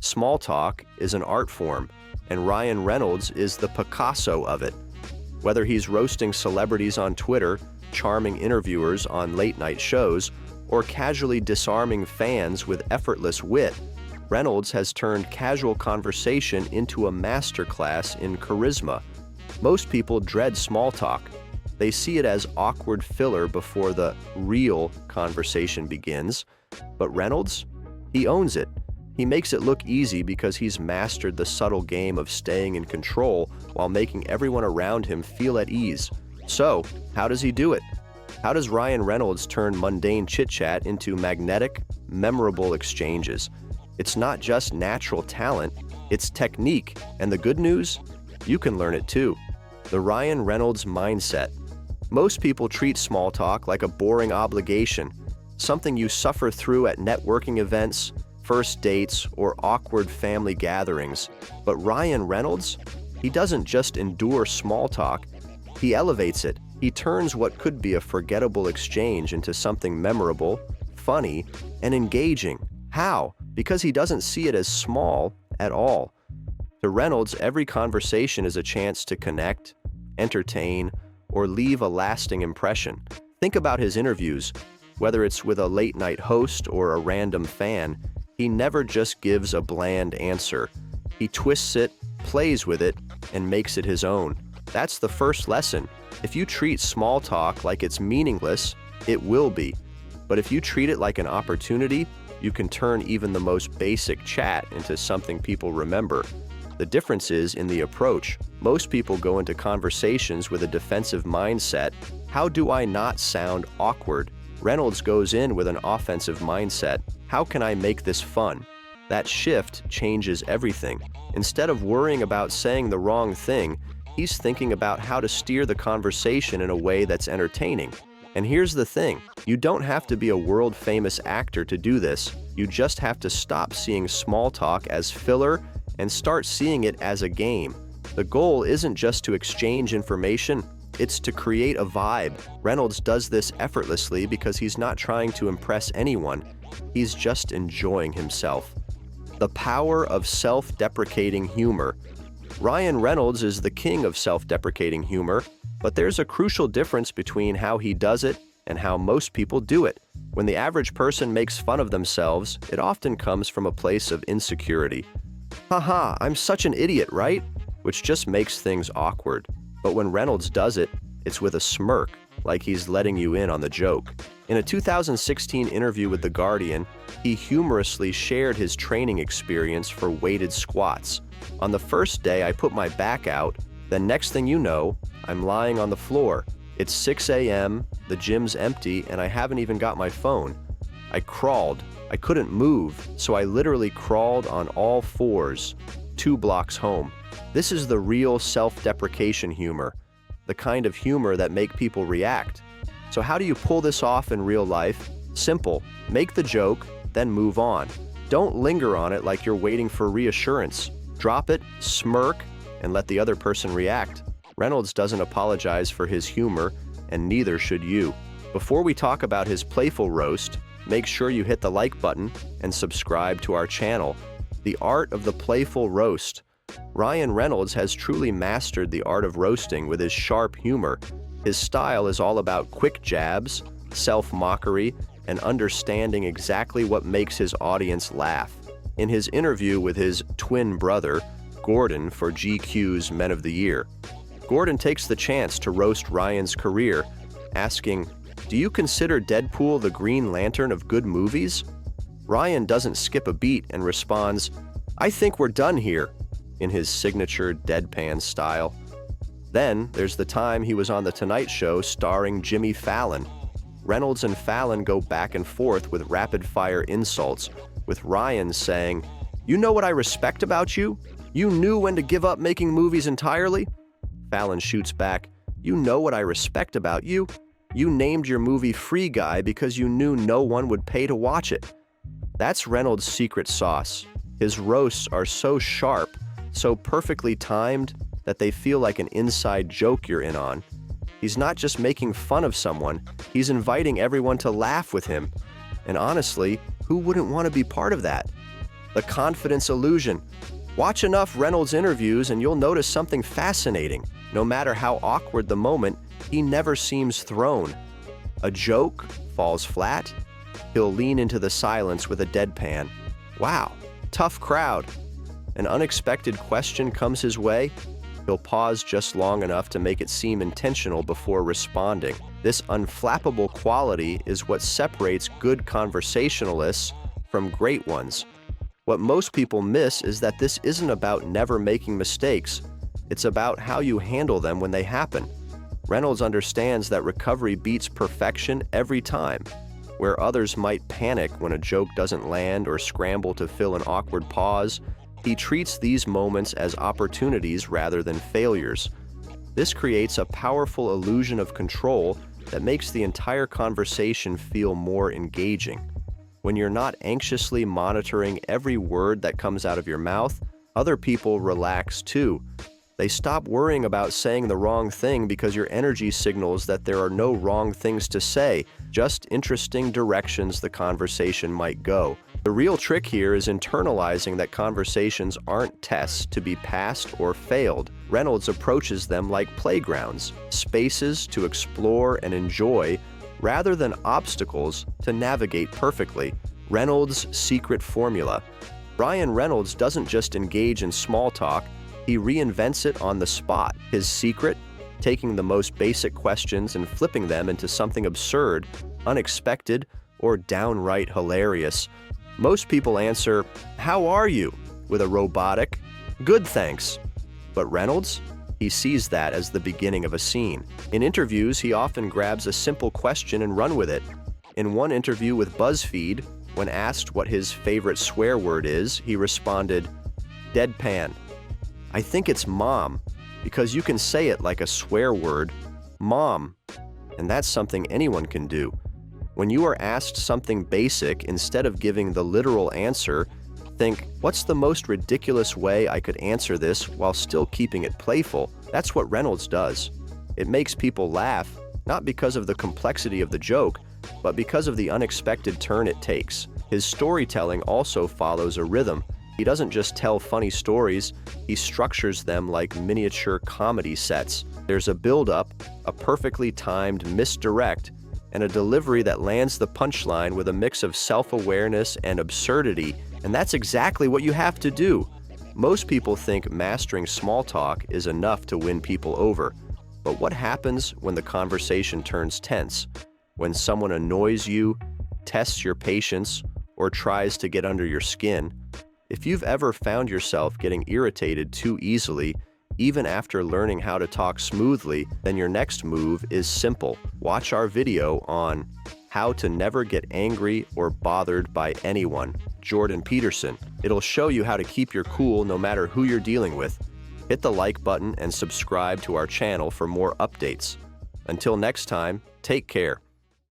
Small talk is an art form, and Ryan Reynolds is the Picasso of it. Whether he's roasting celebrities on Twitter, charming interviewers on late-night shows, or casually disarming fans with effortless wit, Reynolds has turned casual conversation into a masterclass in charisma. Most people dread small talk. They see it as awkward filler before the real conversation begins. But Reynolds? He owns it. He makes it look easy because he's mastered the subtle game of staying in control while making everyone around him feel at ease. So, how does he do it? How does Ryan Reynolds turn mundane chit-chat into magnetic, memorable exchanges? It's not just natural talent, it's technique. And the good news? You can learn it too. The Ryan Reynolds mindset. Most people treat small talk like a boring obligation, something you suffer through at networking events, first dates, or awkward family gatherings. But Ryan Reynolds? He doesn't just endure small talk, he elevates it. He turns what could be a forgettable exchange into something memorable, funny, and engaging. How? Because he doesn't see it as small at all. To Reynolds, every conversation is a chance to connect, entertain, or leave a lasting impression. Think about his interviews. Whether it's with a late-night host or a random fan, he never just gives a bland answer. He twists it, plays with it, and makes it his own. That's the first lesson. If you treat small talk like it's meaningless, it will be. But if you treat it like an opportunity, you can turn even the most basic chat into something people remember. The difference is in the approach. Most people go into conversations with a defensive mindset. How do I not sound awkward? Reynolds goes in with an offensive mindset. How can I make this fun? That shift changes everything. Instead of worrying about saying the wrong thing, he's thinking about how to steer the conversation in a way that's entertaining. And here's the thing, you don't have to be a world-famous actor to do this. You just have to stop seeing small talk as filler and start seeing it as a game. The goal isn't just to exchange information, it's to create a vibe. Reynolds does this effortlessly because he's not trying to impress anyone. He's just enjoying himself. The power of self-deprecating humor. Ryan Reynolds is the king of self-deprecating humor, but there's a crucial difference between how he does it and how most people do it. When the average person makes fun of themselves, it often comes from a place of insecurity. Haha, I'm such an idiot, right? Which just makes things awkward. But when Reynolds does it, it's with a smirk, like he's letting you in on the joke. In a 2016 interview with The Guardian, he humorously shared his training experience for weighted squats. On the first day, I put my back out, then next thing you know, I'm lying on the floor. It's 6 a.m., the gym's empty, and I haven't even got my phone. I crawled. I couldn't move, so I literally crawled on all fours, 2 blocks home. This is the real self-deprecation humor, the kind of humor that make people react. So how do you pull this off in real life? Simple. Make the joke, then move on. Don't linger on it like you're waiting for reassurance. Drop it, smirk, and let the other person react. Reynolds doesn't apologize for his humor, and neither should you. Before we talk about his playful roast, make sure you hit the like button and subscribe to our channel. The art of the playful roast. Ryan Reynolds has truly mastered the art of roasting with his sharp humor. His style is all about quick jabs, self-mockery, and understanding exactly what makes his audience laugh. In his interview with his twin brother, Gordon, for GQ's Men of the Year, Gordon takes the chance to roast Ryan's career, asking, "Do you consider Deadpool the Green Lantern of good movies?" Ryan doesn't skip a beat and responds, "I think we're done here," in his signature deadpan style. Then there's the time he was on The Tonight Show starring Jimmy Fallon. Reynolds and Fallon go back and forth with rapid-fire insults, with Ryan saying, "You know what I respect about you? You knew when to give up making movies entirely?" Fallon shoots back, "You know what I respect about you? You named your movie Free Guy because you knew no one would pay to watch it." That's Reynolds' secret sauce. His roasts are so sharp, so perfectly timed, that they feel like an inside joke you're in on. He's not just making fun of someone, he's inviting everyone to laugh with him. And honestly, who wouldn't want to be part of that? The confidence illusion. Watch enough Reynolds interviews and you'll notice something fascinating. No matter how awkward the moment, he never seems thrown. A joke falls flat, he'll lean into the silence with a deadpan. Wow, tough crowd. An unexpected question comes his way, he'll pause just long enough to make it seem intentional before responding. This unflappable quality is what separates good conversationalists from great ones. What most people miss is that this isn't about never making mistakes, it's about how you handle them when they happen. Reynolds understands that recovery beats perfection every time. Where others might panic when a joke doesn't land or scramble to fill an awkward pause, he treats these moments as opportunities rather than failures. This creates a powerful illusion of control that makes the entire conversation feel more engaging. When you're not anxiously monitoring every word that comes out of your mouth, other people relax too. They stop worrying about saying the wrong thing because your energy signals that there are no wrong things to say, just interesting directions the conversation might go. The real trick here is internalizing that conversations aren't tests to be passed or failed. Reynolds approaches them like playgrounds, spaces to explore and enjoy, rather than obstacles to navigate perfectly. Reynolds' secret formula. Ryan Reynolds doesn't just engage in small talk, he reinvents it on the spot. His secret? Taking the most basic questions and flipping them into something absurd, unexpected, or downright hilarious. Most people answer, "How are you?" with a robotic, "Good, thanks." But Reynolds? He sees that as the beginning of a scene. In interviews, he often grabs a simple question and run with it. In one interview with BuzzFeed, when asked what his favorite swear word is, he responded, deadpan. "I think it's mom, because you can say it like a swear word, mom, and that's something anyone can do." When you are asked something basic, instead of giving the literal answer, think, what's the most ridiculous way I could answer this while still keeping it playful? That's what Reynolds does. It makes people laugh, not because of the complexity of the joke, but because of the unexpected turn it takes. His storytelling also follows a rhythm. He doesn't just tell funny stories, he structures them like miniature comedy sets. There's a build-up, a perfectly timed misdirect, and a delivery that lands the punchline with a mix of self-awareness and absurdity, and that's exactly what you have to do. Most people think mastering small talk is enough to win people over. But what happens when the conversation turns tense? When someone annoys you, tests your patience, or tries to get under your skin? If you've ever found yourself getting irritated too easily, even after learning how to talk smoothly, then your next move is simple. Watch our video on how to never get angry or bothered by anyone, Jordan Peterson. It'll show you how to keep your cool no matter who you're dealing with. Hit the like button and subscribe to our channel for more updates. Until next time, take care.